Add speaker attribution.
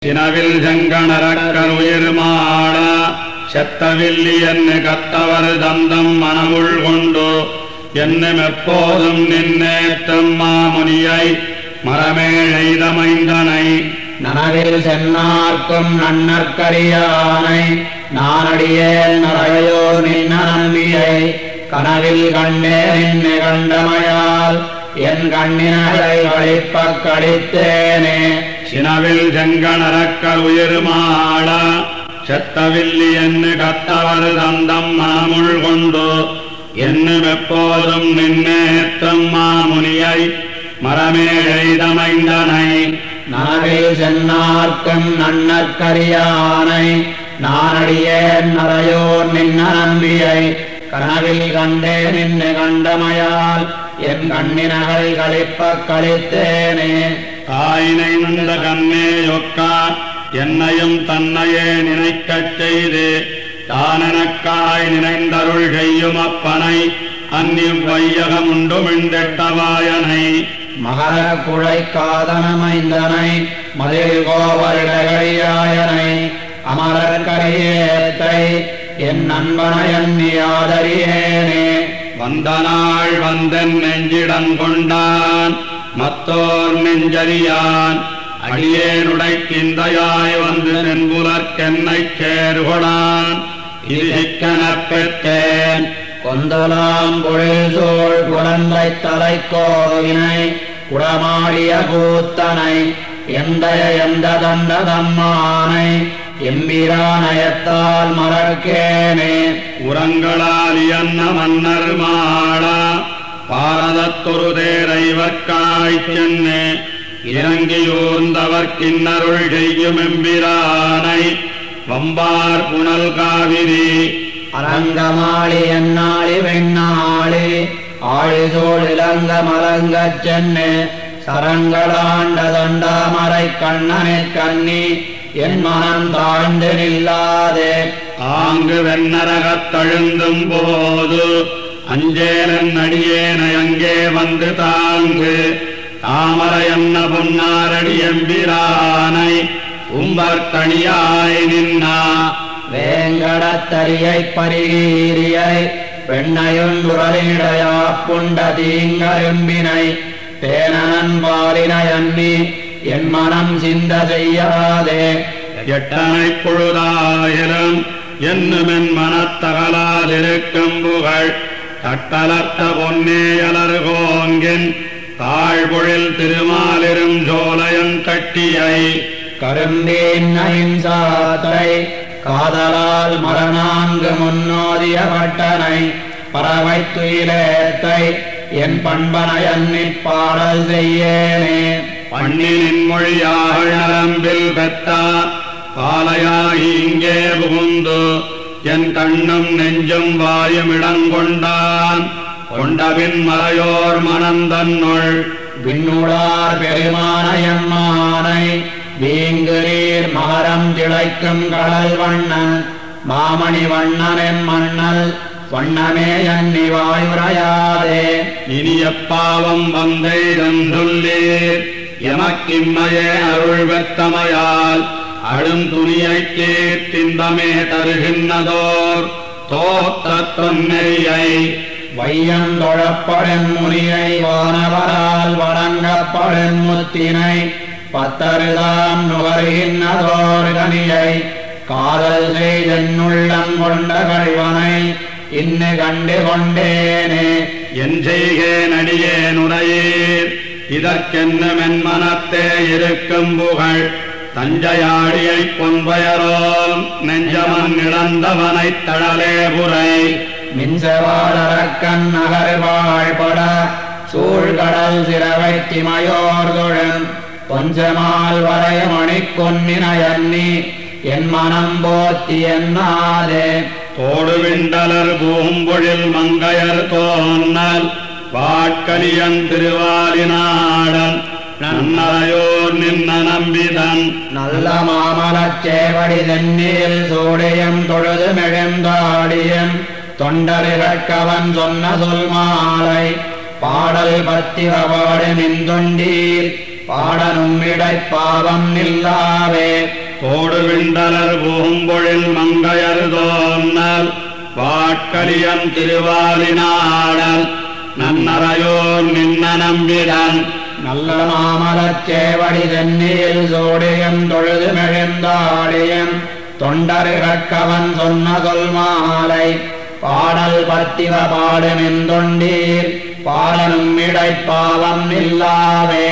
Speaker 1: சினவில் செங்கணரக்கர் உயிர்மாள செத்தவில்லி என்று கத்தவர் தந்தம் மனமுள் கொண்டு என்னும் எப்போதும் நின்னேற்றம் மாமுனியை மரமேழைதமைந்தனை
Speaker 2: நனவில் சென்னார்க்கும் நன்னற்கரியானை நானடியேன் நரையோ நின்ன நம்பியை கனவில் கண்டே நின்று கண்டமையால் என் கண்ணினரை கழிப்பக் கழித்தேனே.
Speaker 1: சினவில் செங்கணரக்கர் உயிர்மாள செத்தவில்லி என்று கத்தவர் தந்தம் மனமுள் கொண்டு என்னும் எப்போதும் நின்னேற்றம் மாமுனியை மரமேழைதமைந்தனை
Speaker 2: நனவில் சென்னார்க்கும் நன்னற்கரியானை நானடியேன் நரையோர் நின்ன நம்பியை கனவில் கண்டே நின்று கண்டமையால் என் கண்ணினகள் கழிப்பக் கழித்தேனே.
Speaker 1: தாயினை நந்த கண்ணேயொக்கா என்னையும் தன்னையே நினைக்கச் செய்து தானெனக்காய் நினைந்தருள் செய்யும் அப்பனை அந்நிவ் வையகமுண்டு மிண்டெட்டவாயனை
Speaker 2: மகர குழை காதனமைந்தனை மதில் கோவரிடகையாயனை அமரற்கரியேத்தை என் நண்பனை எண்ணி ஆதரியேனே.
Speaker 1: வந்த நாள் வந்தன் நெஞ்சிடங்கொண்டான் மத்தோர் நெஞ்சறியான் அடியேனுடைக்கிந்தையாய் வந்து நென்புலற்கென்னைச் சேர்கொடான் இது சிக்கனப் பெற்றேன்.
Speaker 2: கொந்தலாம் பொழில் சோழ் குழந்தை தலைக்கோவினை குடமாடிய கூத்தனை எந்தைய எந்த தண்டதம்மானை எம்பிரானயத்தால் மறக்கேனே.
Speaker 1: உரங்களால் என்ன மன்னர் மாள பாரதத்தொரு தேரைவர்க்காய்ச் சென்னு இறங்கியூர்ந்தவர் கிண்ணருள் செய்யும் எம்பிரானை வம்பார் புனல் காவிரி
Speaker 2: அரங்கமாளி என்னாளி வெண்ணாளி ஆழிசோழ் இளங்க மலங்கச் சென்னு சரங்களாண்ட தண்டாமரை கண்ணனை கண்ணி என் மனம் தாழ்ந்து நில்லாதே.
Speaker 1: ஆங்கு வெண்ணரகத் தழுந்தும் போது அஞ்சேலன் அடியேனை அங்கே வந்து தாங்கு தாமரை என்ன பொன்னாரடி எம்பிரானை உம்பர்கணியாய் நின்னா
Speaker 2: வேங்கடத்தரியை பரிகீரியை பெண்ணையுண்டுரலிடையா புண்ட தீங்கரும்பினை தேனன் பாலினை அன்னி என் மனம் சிந்த செய்யாதே.
Speaker 1: எட்டனை பொழுதாயிரம் என்னுமென் மனத்தகலாதிருக்கும் புகழ் தட்டலர்த்த பொன்னேயலர்கோங்கின் தாழ்பொழில் திருமாலிரும் சோலையன் கட்டியை
Speaker 2: கரும்பேன் அஹிம்சாத்தை காதலால் மரணாங்கு முன்னோதிய பட்டனை பறவை துயிலேத்தை என் பண்பனை அன்னிப் பாடல் செய்யேனே.
Speaker 1: பண்ணினின் மொழியாக நரம்பில் பெற்றா பாலையாகி இங்கே புகுந்து என் கண்ணும் நெஞ்சும் வாயும் இடங்கொண்டான் கொண்டபின் மலையோர் மனந்தன்னுள்
Speaker 2: விண்ணுளார் பெருமானையம்மானை வீங்கு நீர் மகரம் திளைக்கும் கடல் வண்ணன் மாமணி வண்ணனென் மண்ணல் வண்ணமே எண்ணி வாயுரையாதே.
Speaker 1: இனிய பாவம் வந்தெய்தந்துள்ளீர் எமக்கிம்மையே அருள் வெத்தமையால் அடும் துணியைக் கீர்த்திந்தமே தருகின்றதோர் தோத்த தொன்னையை
Speaker 2: வையம் தொழப்படும் முனியை வானவரால் வணங்கப்படும் முத்தினை பத்தருதாம் நுகர்கின்றதோர் கனியை காதல் செய்தென்னுள்ளம் கொண்ட கழிவனை இன்னு கண்டு கொண்டேனே.
Speaker 1: என் செய்கேன் அடியேனுடையீர் இதற்கென்னுமென் மனத்தே இருக்கும் புகழ் தஞ்சையாடியைப் பொன்பயரோம் நெஞ்சமன் இழந்தவனைத் தழலே புரை
Speaker 2: மின்சவாளரக்கண் நகர் வாழ்பட சூழ்கடல் சிறவை திமையோர் தொழும் கொஞ்சமால் வரை மணிக்கொன்னினையன்னி என் மனம் போத்தி என்னாதே.
Speaker 1: தோடுவிண்டலர் பூம்பொழில் மங்கையர் தோன்னல் வாட்கலியன் திருவாலினாடல் நன்னரையோர் நின்ன நம்பிதன்
Speaker 2: நல்ல மாமலச் சேவடி தென்னில் சூடியம் தொழுது மெழுந்தாடியம் தொண்டரிகவன் சொன்ன சொல் மாலை பாடல் பத்திரபாடு நின்றொண்டீர் பாடனும் இடைப்பாவம் நில்லாவே
Speaker 1: கோடுவிண்டலர் பூம்பொழில் மங்கையர் தோன்னல் வாட்கலியம் திருவாலினாடல் நன்னரையோர் நின்ன நம்பிடன்
Speaker 2: நல்ல மாமலச் சேவடி தென்னியில் சோடியம் தொழுது மெழுந்தாடியம் தொண்டருகவன் சொன்ன சொல் மாலை பாடல் பத்திவ பாடுமென் தொண்டீர் பாடனும் இடைப்பாவம் இல்லாவே